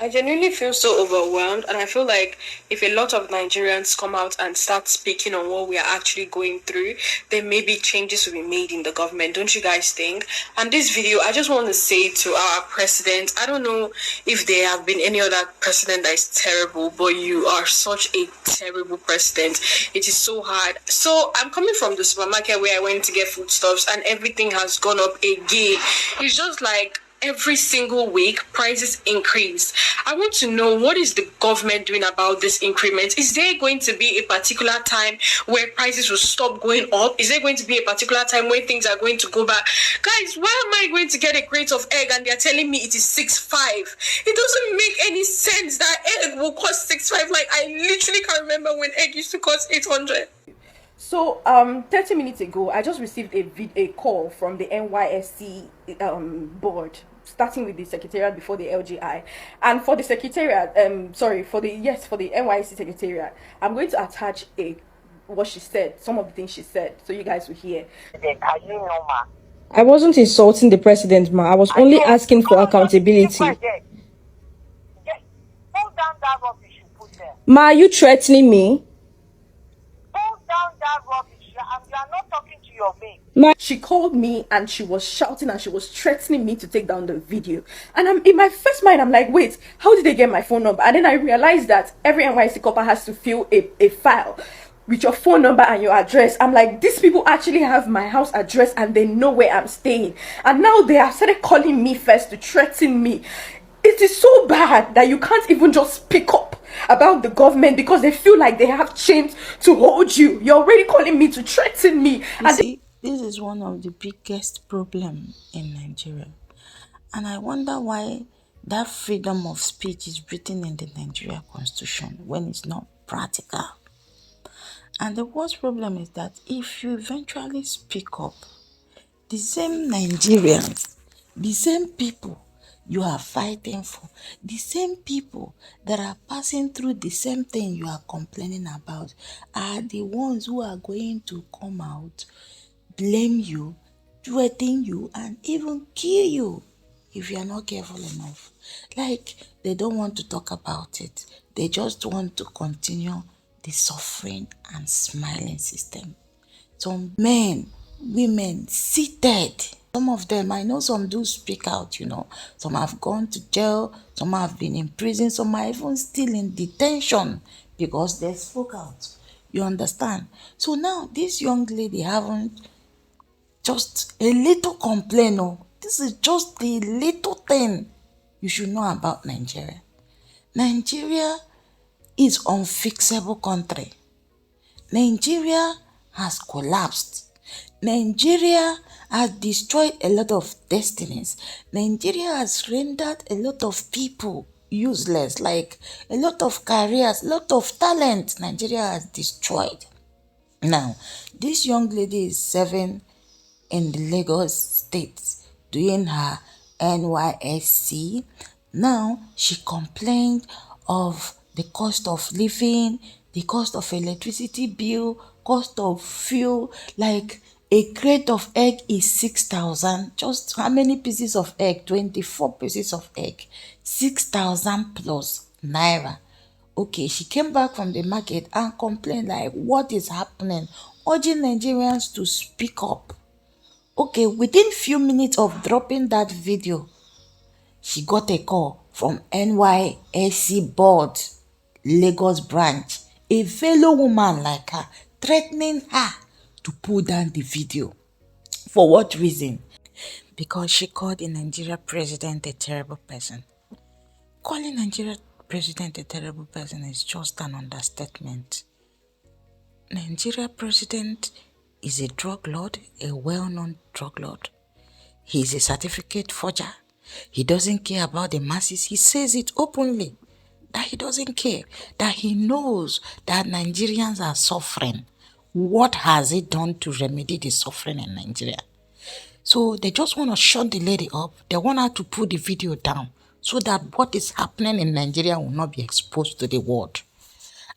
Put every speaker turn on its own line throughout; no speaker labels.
I genuinely feel so overwhelmed, and I feel like if a lot of Nigerians come out and start speaking on what we are actually going through, then maybe changes will be made in the government. Don't you guys think? And this video, I just want to say to our president, I don't know if there have been any other president that is terrible, but you are such a terrible president. It is so hard. So I'm coming from the supermarket where I went to get foodstuffs, and everything has gone up again. It's just like every single week prices increase. I want to know, what is the government doing about this increment? Is there going to be a particular time where prices will stop going up? Is there going to be a particular time when things are going to go back? Guys, why am I going to get a crate of egg and they're telling me it is 6.5? It doesn't make any sense that egg will cost 6.5. Like, I literally can't remember when egg used to cost 800.
So 30 minutes ago, I just received a call from the NYSC board, starting with the secretariat before the LGI, and for the secretariat, for the NYSC secretariat, I'm going to attach what she said, some of the things she said, so you guys will hear.
Are you normal?
I wasn't insulting the president, ma. I was only asking for accountability.
Hold down that rubbish you put there.
Ma, are you threatening me?
Hold down that rubbish. You are not talking to your mate.
She called me and she was shouting and she was threatening me to take down the video. And I'm in my first mind, I'm like, wait, how did they get my phone number? And then I realized that every NYC copper has to fill a file with your phone number and your address. I'm like, these people actually have my house address and they know where I'm staying. And now they have started calling me first to threaten me. It is so bad that you can't even just speak up about the government because they feel like they have chains to hold you. You're already calling me to threaten me.
You see, this is one of the biggest problems in Nigeria. And I wonder why that freedom of speech is written in the Nigeria constitution when it's not practical. And the worst problem is that if you eventually speak up, the same Nigerians, the same people you are fighting for, the same people that are passing through the same thing you are complaining about, are the ones who are going to come out, blame you, threaten you, and even kill you if you are not careful enough. Like, they don't want to talk about it. They just want to continue the suffering and smiling system. Some men, women seated. Some of them, I know some do speak out, Some have gone to jail, some have been in prison, some are even still in detention because they spoke out. You understand? So now this young lady haven't just a little complaint. Oh, this is just the little thing you should know about Nigeria. Nigeria is unfixable country. Nigeria has collapsed. Nigeria has destroyed a lot of destinies. Nigeria has rendered a lot of people useless, like a lot of careers, a lot of talent Nigeria has destroyed. Now, this young lady is serving in the Lagos state doing her NYSC. Now, she complained of the cost of living, the cost of electricity bill, cost of fuel. Like, a crate of egg is 6,000. Just how many pieces of egg? 24 pieces of egg. 6,000 plus naira. Okay, she came back from the market and complained like, what is happening? Urging Nigerians to speak up. Okay, within few minutes of dropping that video, she got a call from NYSC board, Lagos branch, a fellow woman like her, threatening her to pull down the video. For what reason? Because she called the Nigeria president a terrible person. Calling Nigeria president a terrible person is just an understatement. Nigeria president is a drug lord, a well-known drug lord. He is a certificate forger. He doesn't care about the masses. He says it openly that he doesn't care, that he knows that Nigerians are suffering. What has he done to remedy the suffering in Nigeria? So they just want to shut the lady up. They want her to put the video down so that what is happening in Nigeria will not be exposed to the world.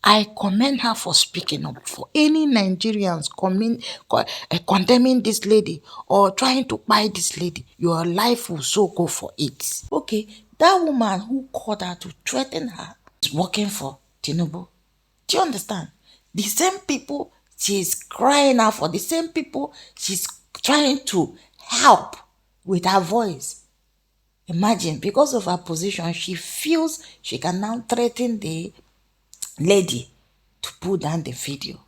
I commend her for speaking up. For any Nigerians condemning this lady or trying to buy this lady, your life will so go for it. Okay, That woman who called her to threaten her is working for Tinubu. Do you understand? The same people she's crying out for, the same people she's trying to help with her voice. Imagine, because of her position, she feels she can now threaten the lady to pull down the video.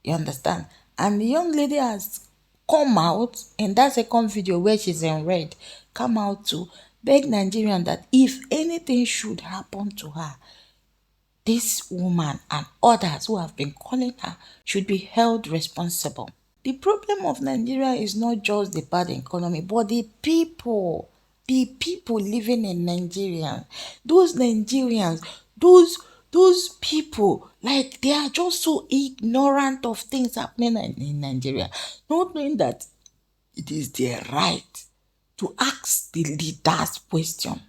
You understand? And the young lady has come out in that second video where she's in red, come out to beg Nigerian that if anything should happen to her, this woman and others who have been calling her should be held responsible. The problem of Nigeria is not just the bad economy, but the people living in Nigeria, those Nigerians, those people, like they are just so ignorant of things happening in Nigeria, not knowing that it is their right to ask the leaders question.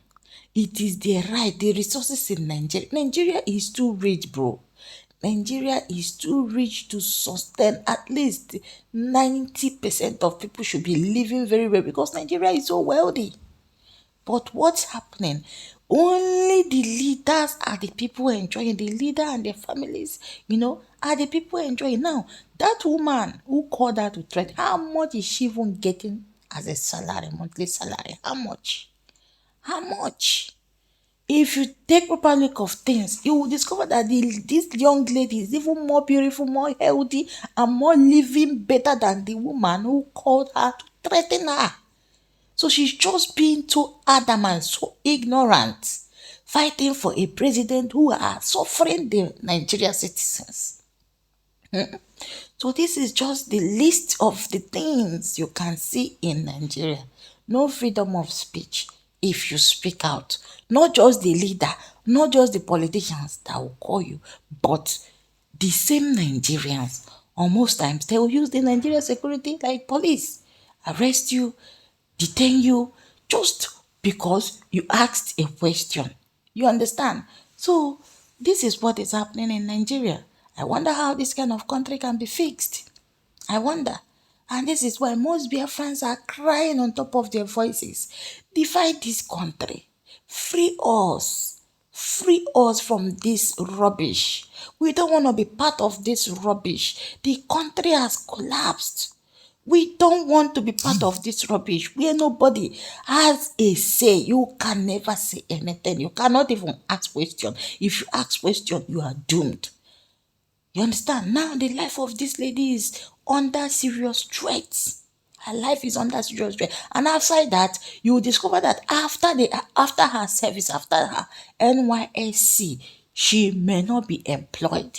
It is their right. The resources in Nigeria is too rich, bro. Nigeria is too rich to sustain at least 90% of people should be living very well because Nigeria is so wealthy. But what's happening? Only the leaders are the people enjoying. The leader and their families, are the people enjoying. Now, that woman who called her to threat, how much is she even getting as a salary, monthly salary? How much? How much? If you take proper look of things, you will discover that this young lady is even more beautiful, more healthy, and more living better than the woman who called her to threaten her. So she's just being so adamant, so ignorant, fighting for a president who are suffering the Nigerian citizens. So this is just the list of the things you can see in Nigeria. No freedom of speech if you speak out. Not just the leader, not just the politicians that will call you, but the same Nigerians. Or most times they will use the Nigerian security like police, arrest you, detain you, just because you asked a question. You understand? So this is what is happening in Nigeria. I wonder how this kind of country can be fixed. I wonder. And this is why most Biafrans are crying on top of their voices. Divide this country. Free us. Free us from this rubbish. We don't want to be part of this rubbish. The country has collapsed. We don't want to be part of this rubbish where nobody has a say. You can never say anything. You cannot even ask question. If you ask question, you are doomed. You understand? Now the life of this lady is under serious threat. Her life is under serious threat. And outside that, you will discover that after her service, after her NYSC, she may not be employed.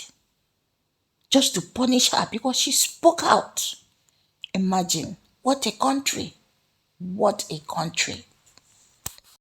Just to punish her because she spoke out. Imagine, what a country. What a country.